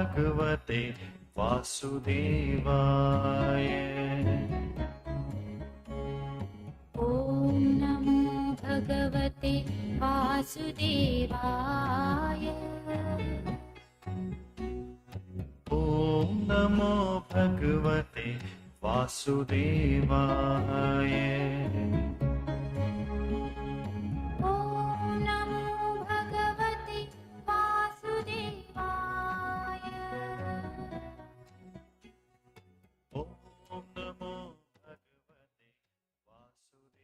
भगवते वासुदेवाय। ॐ नमो भगवते वासुदेवाय। ॐ नमो भगवते वासुदेवाय। ॐ नमो भगवते वासुदेवाय। ॐ नमो भगवते वासुदेवाय।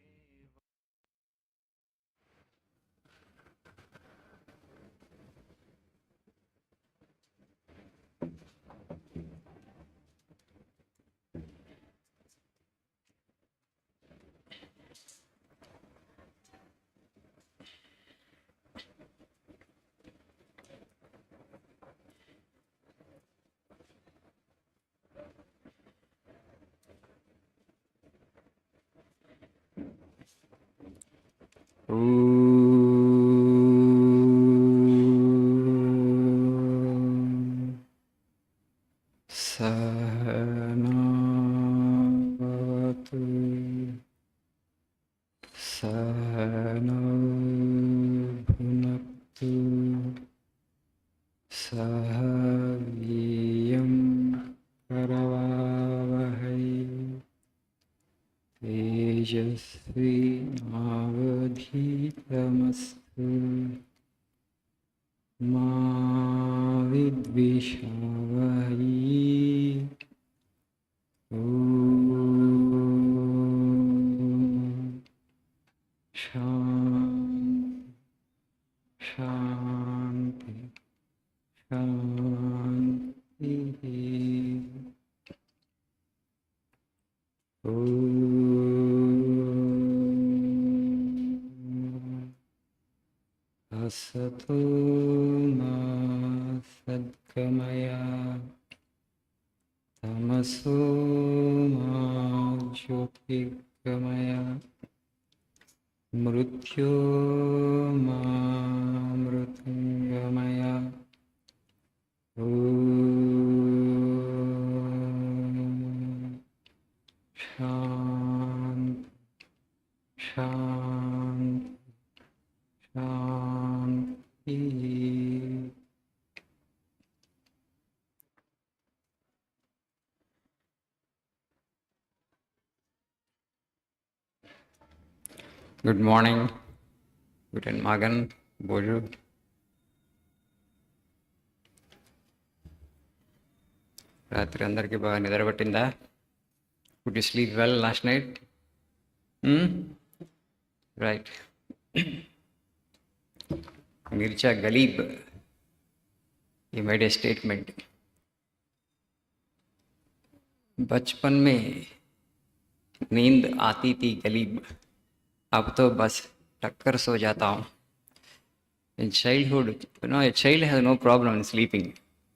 सहनावतु सहनौ भुनक्तु सह वीर्यं करवावहै तेजस्विनावधीतमस्तु मा विद्विषावहै। ॐ शान्ति शान्तिः। ॐ असतो मा सद्गमय तमसो मा ज्योतिर्गमय मृत्योर्मामृतङ्गमय। ॐ शान्ति शान्ति शान्तिः। Good morning, Guten Morgen, bonjour. రాత్రి అందరికి బాగా నిద్ర పట్టిందా? Could you sleep well last night? Right. Mircha Galib, he made a statement. बचपन में नींद आती थी गलीब, अब तो बस टक्कर सो जाता हूँ. In childhood, a child has no problem in sleeping.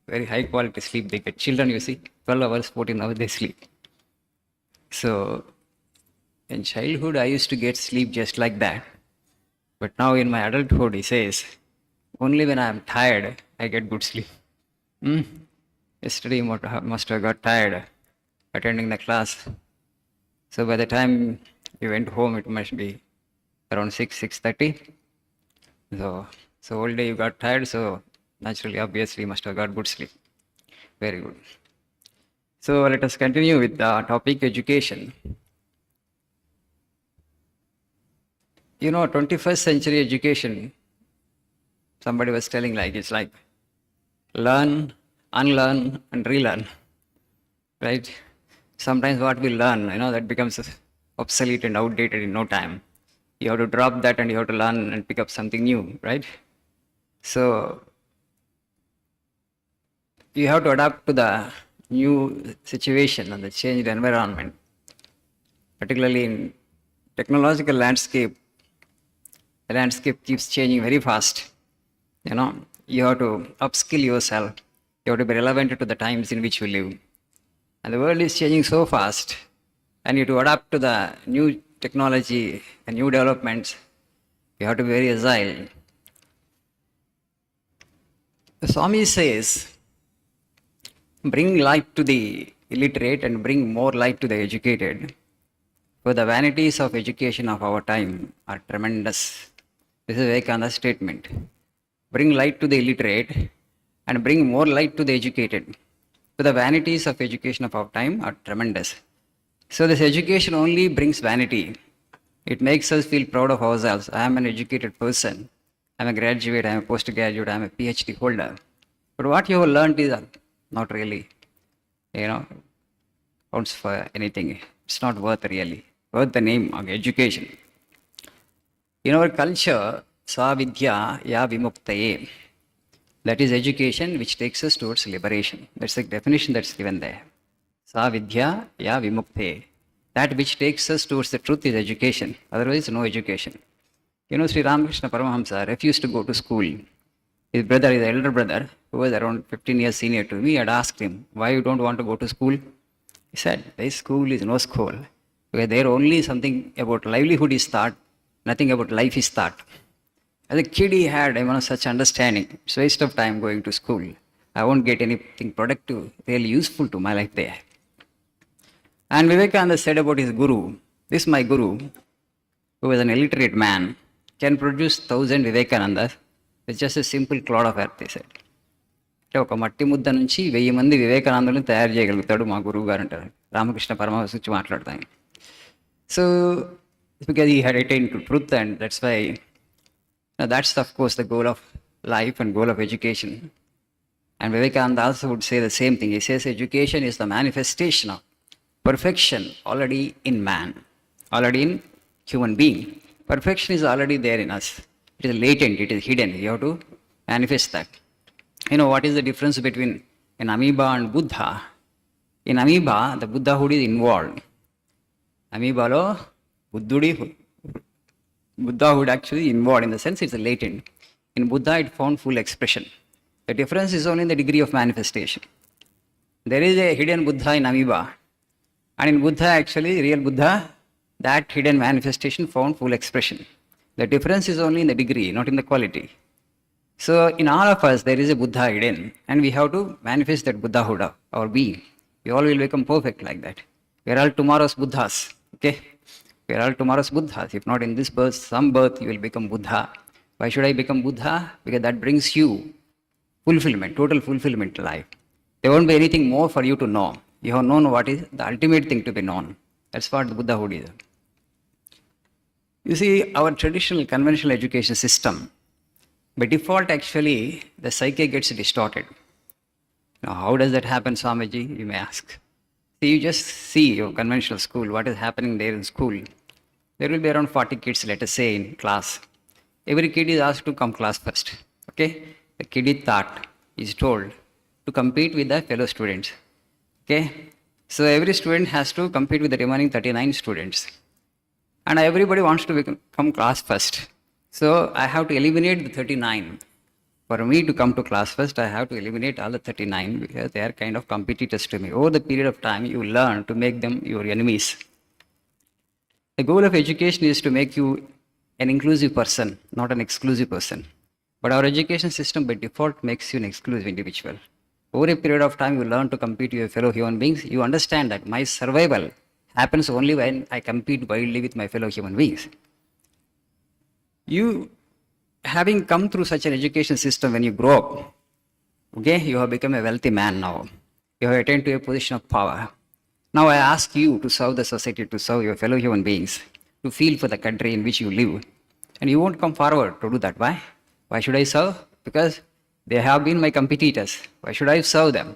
Very high quality sleep they get. Children, you see, 12 hours, 14 hours they sleep. So, in childhood, I used to get sleep just like that. But now in my adulthood, he says, only when I am tired, I get good sleep. Yesterday, you must have got tired attending the class. So by the time you went home, it must be around 6:30. So all day you got tired, so naturally, obviously, you must have got good sleep. Very good. So let us continue with the topic education. 21st century education, somebody was telling it's like learn, unlearn, and relearn, right? Sometimes what we learn, that becomes obsolete and outdated in no time. You have to drop that and you have to learn and pick up something new, right? So you have to adapt to the new situation and the changed environment, particularly in technological landscape. The landscape keeps changing very fast. You have to upskill yourself. You have to be relevant to the times in which you live. And the world is changing so fast, and you have to adapt to the new technology and new developments. You have to be very agile. The Swami says, bring light to the illiterate and bring more light to the educated. For the vanities of education of our time are tremendous. This is Vivekananda's statement. Bring light to the illiterate and bring more light to the educated. For the vanities of education of our time are tremendous. So this education only brings vanity. It makes us feel proud of ourselves. I am an educated person. I am a graduate, I am a postgraduate, I am a PhD holder. But what you have learned is not really, counts for anything. It's not worth really, worth the name of education. In our culture, sa vidya ya vimuktaye. That is education which takes us towards liberation. That's the definition that's given there. Sa vidya ya vimuktaye. That which takes us towards the truth is education. Otherwise, no education. Sri Ramakrishna Paramahamsa refused to go to school. His brother, his elder brother, who was around 15 years senior to me, had asked him, why you don't want to go to school? He said, this school is no school. Because there only something about livelihood is taught, nothing about life is taught. As a kid, he had such understanding. It's a waste of time going to school. I won't get anything productive, really useful to my life there. And Vivekananda said about his guru, this my guru, who was an illiterate man, can produce 1,000 Vivekanandas with just a simple clod of earth, he said. ఒక మట్టి ముద్ద నుంచి 1000 మంది వివేకానందులను తయారు చేయగలుగుతాడు మా గురువు గారు అంటారు. రామకృష్ణ పరమహంస గురించి మాట్లాడతాను. So, because he had attained to truth, and that's why that's of course the goal of life and goal of education. And Vivekananda also would say the same thing. He says education is the manifestation of perfection already in man, already in human being. Perfection is already there in us. It is latent, it is hidden. You have to manifest that. What is the difference between an amoeba and Buddha? In amoeba, the Buddhahood is involved. Amoeba lo Buddhahood actually involved, in the sense it's latent. In Buddha, it found full expression. The difference is only in the degree of manifestation. There is a hidden Buddha in amoeba. And in Buddha, actually, real Buddha, that hidden manifestation found full expression. The difference is only in the degree, not in the quality. So, in all of us, there is a Buddha hidden, and we have to manifest that Buddhahood, our being. We all will become perfect like that. We are all tomorrow's Buddhas, okay? We are all tomorrow's Buddhas. If not in this birth, some birth, you will become Buddha. Why should I become Buddha? Because that brings you fulfillment, total fulfillment to life. There won't be anything more for you to know. You have known what is the ultimate thing to be known. That's what the Buddhahood is. You see, our traditional conventional education system, by default, actually, the psyche gets distorted. Now, how does that happen, Swamiji? You may ask. See, you just see your conventional school, what is happening there in school. There will be around 40 kids, let us say, in class. Every kid is asked to come class first. Okay? The kid is taught, is told to compete with the fellow students. Okay? So every student has to compete with the remaining 39 students. And everybody wants to come class first. So I have to eliminate the 39. For me to come to class first, I have to eliminate all the 39 because they are kind of competitors to me. Over the period of time, you learn to make them your enemies. The goal of education is to make you an inclusive person, not an exclusive person. But our education system by default makes you an exclusive individual. Over a period of time, you learn to compete with your fellow human beings. You understand that my survival happens only when I compete wildly with my fellow human beings. You, having come through such an education system, when you grow up, okay, you have become a wealthy man now. You have attained to a position of power. Now I ask you to serve the society, to serve your fellow human beings, to feel for the country in which you live. And you won't come forward to do that. Why? Why should I serve? Because they have been my competitors. Why should I serve them?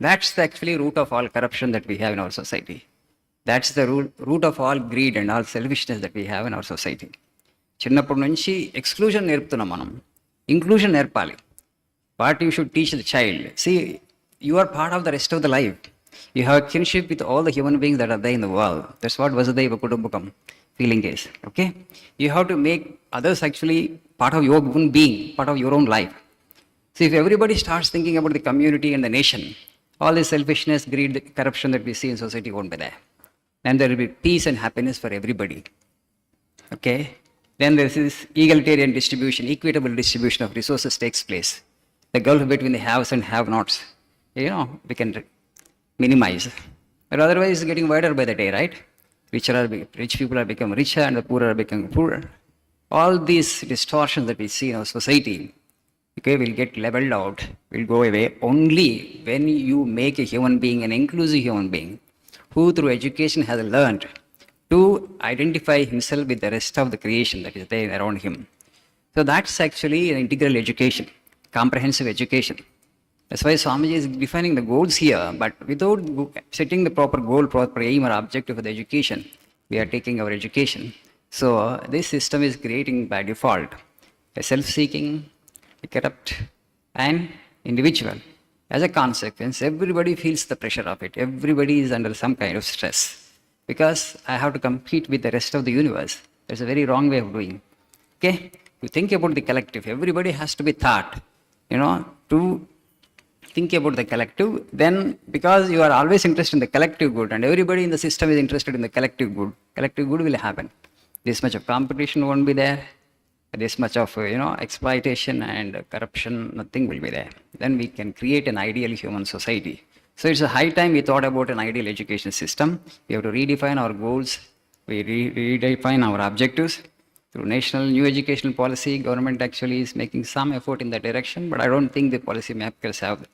That's the actually root of all corruption that we have in our society. That's the root of all greed and all selfishness that we have in our society. చిన్నప్పటి నుంచి exclusion నేర్పుతున్నాం మనం, inclusion నేర్పాలి. What you should teach the child, see you are part of the rest of the life. You have kinship with all the human beings that are they in the world. That's what వసుదైవ కుటుంబకం feeling is. Okay, you have to make others actually part of your own being, part of your own life. So if everybody starts thinking about the community and the nation, all the selfishness, greed, the corruption that we see in society won't be there. Then there will be peace and happiness for everybody. Okay, then there is this egalitarian distribution, equitable distribution of resources takes place. The gulf between the haves and have-nots we can minimize. But otherwise, it's getting wider by the day, right? Rich people are becoming richer and the poor are becoming poorer. All these distortions that we see in our society, okay, will get leveled out, will go away only when you make a human being an inclusive human being who through education has learned to identify himself with the rest of the creation that is there around him. So that's actually an integral education, comprehensive education. That's why Swamiji is defining the goals here, but without setting the proper goal, proper aim or objective for the education, we are taking our education. So this system is creating by default a self-seeking, a corrupt, and individual. As a consequence, everybody feels the pressure of it. Everybody is under some kind of stress because I have to compete with the rest of the universe. That's a very wrong way of doing. Okay? You think about the collective. Everybody has to be thought, to think about the collective. Then, because you are always interested in the collective good and everybody in the system is interested in the collective good will happen. This much of competition won't be there. This much of exploitation and corruption, nothing will be there. Then we can create an ideal human society. So it's a high time we thought about an ideal education system. We have to redefine our goals. We redefine our objectives. Through national new educational policy, government actually is making some effort in that direction, but I don't think the policy makers have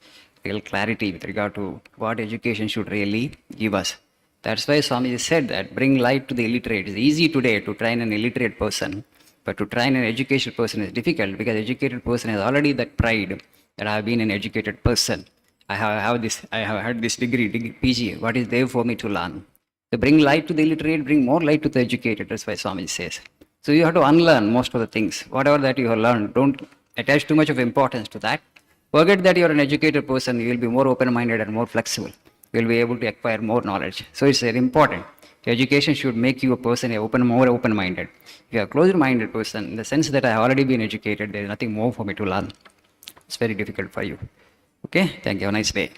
real clarity with regard to what education should really give us. That's why Swamiji said that bring light to the illiterate. It's easy today to train an illiterate person, but to train an educated person is difficult because educated person has already that pride that I have been an educated person. I have had this degree, PG. What is there for me to learn? To bring light to the illiterate, bring more light to the educated. That's why Swamiji says. So you have to unlearn most of the things. Whatever that you have learned, don't attach too much of importance to that. Forget that you are an educated person. You will be more open-minded and more flexible. You will be able to acquire more knowledge. So it's very important. Education should make you a person more open-minded. If you are a closed-minded person, in the sense that I have already been educated, there is nothing more for me to learn. It's very difficult for you. Okay? Thank you. Have a nice day.